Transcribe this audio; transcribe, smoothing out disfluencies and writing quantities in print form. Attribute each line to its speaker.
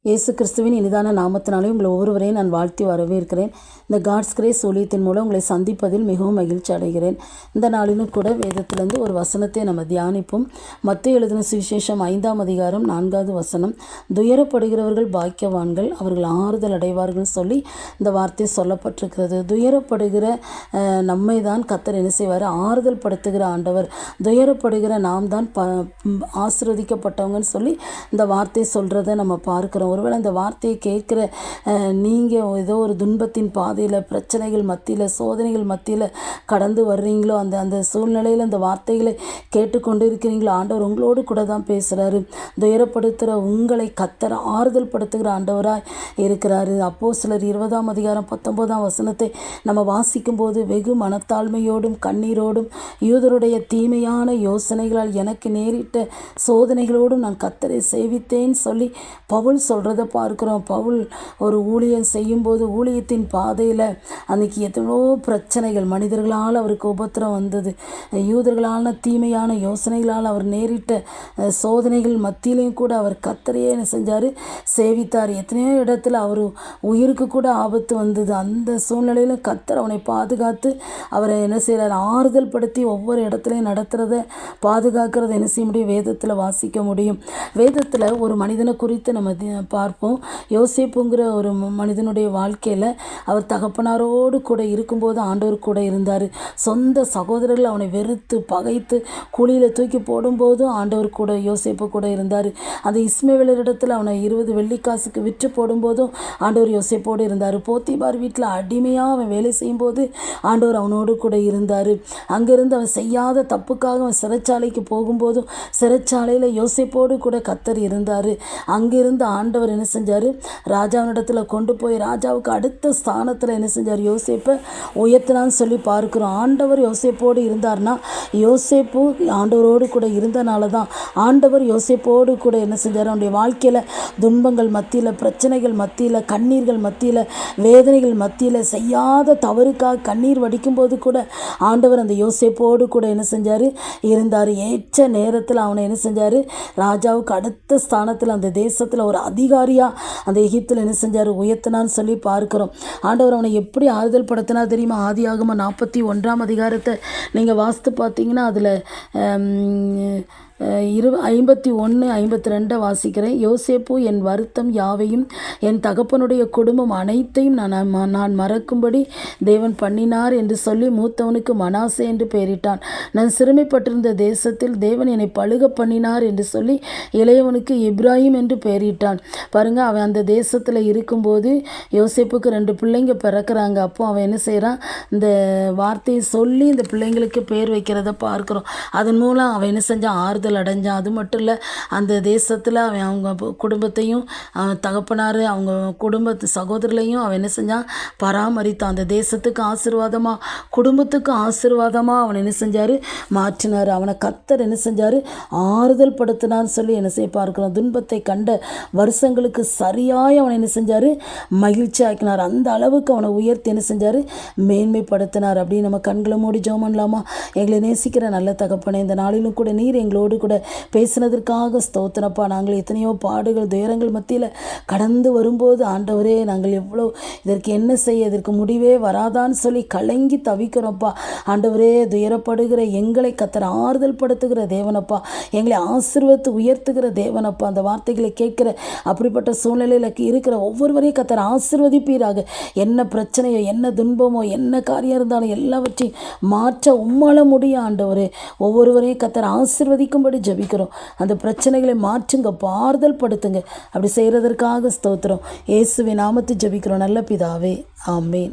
Speaker 1: இயேசு கிறிஸ்துவின் இனிதான நாமத்தினாலே உங்களை ஒவ்வொருவரையும் நான் வாழ்த்தி வரவேற்கிறேன். இந்த காட்ஸ் கிரேஸ் ஊழியத்தின் மூலம் உங்களை சந்திப்பதில் மிகவும் மகிழ்ச்சி அடைகிறேன். இந்த நாளிலும் கூட வேதத்திலிருந்து ஒரு வசனத்தை நம்ம தியானிப்போம். மத்தேயு எழுதின சுவிசேஷம் 5ஆம் அதிகாரம் 4வது வசனம். துயரப்படுகிறவர்கள் பாக்கியவான்கள், அவர்கள் ஆறுதல் அடைவார்கள் சொல்லி இந்த வார்த்தை சொல்லப்பட்டிருக்கிறது. துயரப்படுகிற நம்மை தான் கர்த்தர் என்ன செய்வார்? ஆறுதல் படுத்துகிற ஆண்டவர். துயரப்படுகிற நாம் தான் ஆசீர்வதிக்கப்பட்டவங்கன்னு சொல்லி இந்த வார்த்தை சொல்கிறத நம்ம பார்க்குறோம். ஒருவேளை இந்த வார்த்தையை கேட்குற நீங்கள் ஏதோ ஒரு துன்பத்தின் பாதையில், பிரச்சனைகள் மத்தியில், சோதனைகள் மத்தியில் கடந்து வர்றீங்களோ, அந்த சூழ்நிலையில் அந்த வார்த்தைகளை கேட்டுக்கொண்டு இருக்கிறீங்களோ, ஆண்டவர் உங்களோடு கூட தான் பேசுகிறாரு. துயரப்படுத்துகிற உங்களை கர்த்தர் ஆறுதல் படுத்துகிற ஆண்டவராக இருக்கிறாரு. அப்போஸ்தலர் 20ஆம் அதிகாரம் 19ஆம் வசனத்தை நம்ம வாசிக்கும்போது, வெகு மனத்தாழ்மையோடும் கண்ணீரோடும் யூதருடைய தீமையான யோசனைகளால் எனக்கு நேரிட்ட சோதனைகளோடும் நான் கர்த்தரை சேவித்தேன்னு சொல்லி பவுல் சொல்கிறத பார்க்குறோம். பவுல் ஒரு ஊழியம் செய்யும்போது ஊழியத்தின் பாதையில் அன்றைக்கி எத்தனோ பிரச்சனைகள், மனிதர்களால் அவருக்கு உபத்திரம் வந்தது, யூதர்களான தீமையான யோசனைகளால் அவர் நேரிட்ட சோதனைகள் மத்தியிலையும் கூட அவர் கர்த்தரையே என்ன செஞ்சார்? சேவித்தார். எத்தனையோ இடத்துல அவர் உயிருக்கு கூட ஆபத்து வந்தது. அந்த சூழ்நிலையில் கர்த்தர் அவனை பாதுகாத்து அவரை என்ன செய்கிறார்? ஆறுதல் படுத்தி ஒவ்வொரு இடத்துலையும் நடத்துகிறத, பாதுகாக்கிறத என்ன செய்ய முடியும்? வேதத்தில் வாசிக்க முடியும். வேதத்தில் ஒரு மனிதனை குறித்து நம்ம பார்ப்போம். யோசேப்புங்கிற ஒரு மனிதனுடைய வாழ்க்கையில் அவர் தகப்பனாரோடு கூட இருக்கும்போது ஆண்டவர் கூட இருந்தார். சொந்த சகோதரர்கள் அவனை வெறுத்து பகைத்து குழியில் தூக்கி போடும்போதும் ஆண்டவர் கூட, யோசேப்பு கூட இருந்தார். அந்த இஸ்மவேலரிடத்தில் அவனை 20 வெள்ளிக்காசுக்கு விற்று போடும்போதும் ஆண்டவர் யோசேப்போடு இருந்தார். போத்திபார் வீட்டில் அடிமையாக அவன் வேலை செய்யும்போது ஆண்டவர் அவனோடு கூட இருந்தார். அங்கிருந்து அவன் செய்யாத தப்புக்காக அவன் சிறைச்சாலைக்கு போகும்போதும் சிறைச்சாலையில் யோசேப்போடு கூட கர்த்தர் இருந்தார். அங்கிருந்து ஆண்டவர் என்ன செஞ்சார்? ராஜாவினிடத்தில் கொண்டு போய் ராஜாவுக்கு அடுத்த ஸ்தானத்தில் என்ன செஞ்சார்? யோசேப்பை உயர்த்தினான்னு சொல்லி பார்க்குறோம். ஆண்டவர் யோசேப்போடு இருந்தார்னா, யோசேப்பு ஆண்டவரோடு கூட இருந்தனால தான் ஆண்டவர் யோசேப்போடு கூட என்ன செஞ்சார்? அவனுடைய வாழ்க்கையில் துன்பங்கள் மத்தியில், பிரச்சனைகள் மத்தியில், கண்ணீர்கள் மத்தியில், வேதனைகள் மத்தியில், செய்யாத தவறுக்காக கண்ணீர் வடிக்கும்போது கூட ஆண்டவர் அந்த யோசேப்போடு கூட என்ன செஞ்சார்? இருந்தார். ஏற்ற நேரத்தில் அவனை என்ன செஞ்சார்? ராஜாவுக்கு அடுத்த ஸ்தானத்தில், அந்த தேசத்தில் ஒரு அதிகாரியாக அந்த எகிப்தில் என்ன செஞ்சார்? உயர்த்தினான்னு சொல்லி பார்க்குறோம். ஆண்டவர் அவனை எப்படி ஆறுதல் படுத்தினா தெரியுமா? ஆதியாகமம் 41ஆம் அதிகாரத்தை நீங்கள் வாசித்து பார்த்தீங்கன்னா அதில் 51, 52 வாசிக்கிறேன். யோசேப்பு என் வருத்தம் யாவையும் என் தகப்பனுடைய குடும்பம் அனைத்தையும் நான் மறக்கும்படி தேவன் பண்ணினார் என்று சொல்லி மூத்தவனுக்கு மனாசே என்று பெயரிட்டான். நான் சிறுமைப்பட்டிருந்த தேசத்தில் தேவன் என்னை பழுக பண்ணினார் என்று சொல்லி இளையவனுக்கு இப்ராஹிம் என்று பெயரிட்டான். பாருங்க, அவன் அந்த தேசத்தில் இருக்கும்போது யோசேப்புக்கு 2 பிள்ளைங்க பிறக்கிறாங்க. அப்போ அவன் என்ன செய்கிறான்? இந்த வார்த்தையை சொல்லி இந்த பிள்ளைங்களுக்கு பேர் வைக்கிறத பார்க்குறோம். அதன் மூலம் அவன் என்ன செஞ்சான்? ஆறுதல் அடைஞ்சான். அது மட்டும் இல்லை, அந்த தேசத்தில் அவன் அவங்க குடும்பத்தையும் தகப்பனார் அவங்க குடும்பத்து சகோதரர்களையும் அவன் என்ன செஞ்சான்? பராமரித்தான். அந்த தேசத்துக்கு ஆசீர்வாதமாக, குடும்பத்துக்கு ஆசீர்வாதமாக அவன் என்ன செஞ்சார்? மாற்றினார். அவனை கர்த்தர் என்ன செஞ்சார்? ஆறுதல் படுத்தினான்னு சொல்லி என்ன செய்ய பார்க்கிறோம். துன்பத்தை கண்ட வருஷங்களுக்கு சரியாய் அவனை என்ன செஞ்சார்? மகிழ்ச்சி ஆக்கினார். அந்த அளவுக்கு அவனை உயர்த்தி என்ன செஞ்சார்? மேன்மைப்படுத்தினார். அப்படி நம்ம கண்களை மூடி ஜெபம் பண்ணலாமா? எங்களை நேசிக்கிற நல்ல தகப்பனே, இந்த நாளிலும் கூட நீர் எங்களோடு கூட பேசினதற்காக ஸ்தோத்திரப்பா. நாங்கள் எத்தனையோ பாடுகள், துயரங்கள் மத்தியில் கடந்து வரும்போது ஆண்டவரே, நாங்கள் எவ்வளோ இதற்கு என்ன செய்ய, இதற்கு முடிவே வராதான்னு சொல்லி கலங்கி தவிக்கிறோம்ப்பா. ஆண்டவரே, துயரப்படுகிற எங்களை கர்த்தர் ஆறுதல் படுத்துகிற தேவனப்பா, எங்களை ஆசீர்வதித்து உயர்த்துகிற தேவனப்பா. அந்த வார்த்தைகளை கேட்கிற அப்படிப்பட்ட சூழ்நிலையில் இருக்கிற ஒவ்வொருவரையும் கர்த்தர் ஆசீர்வதிப்பீராக. என்ன பிரச்சனையோ, என்ன துன்பமோ, என்ன காரியம் இருந்தாலும் எல்லாவற்றையும் மாற்ற உம்மால முடியும் ஆண்டவரே. ஒவ்வொருவரையும் கர்த்தர் ஆசீர்வதிக்கும்படி ஜெபிக்கிறோம். அந்த பிரச்சனைகளை மாற்றுங்க, ஆறுதல் படுத்துங்க. அப்படி செய்கிறதற்காக ஸ்தோத்திரம். இயேசுவின் நாமத்தில் ஜெபிக்கிறோம் நல்ல பிதாவே, ஆமென்.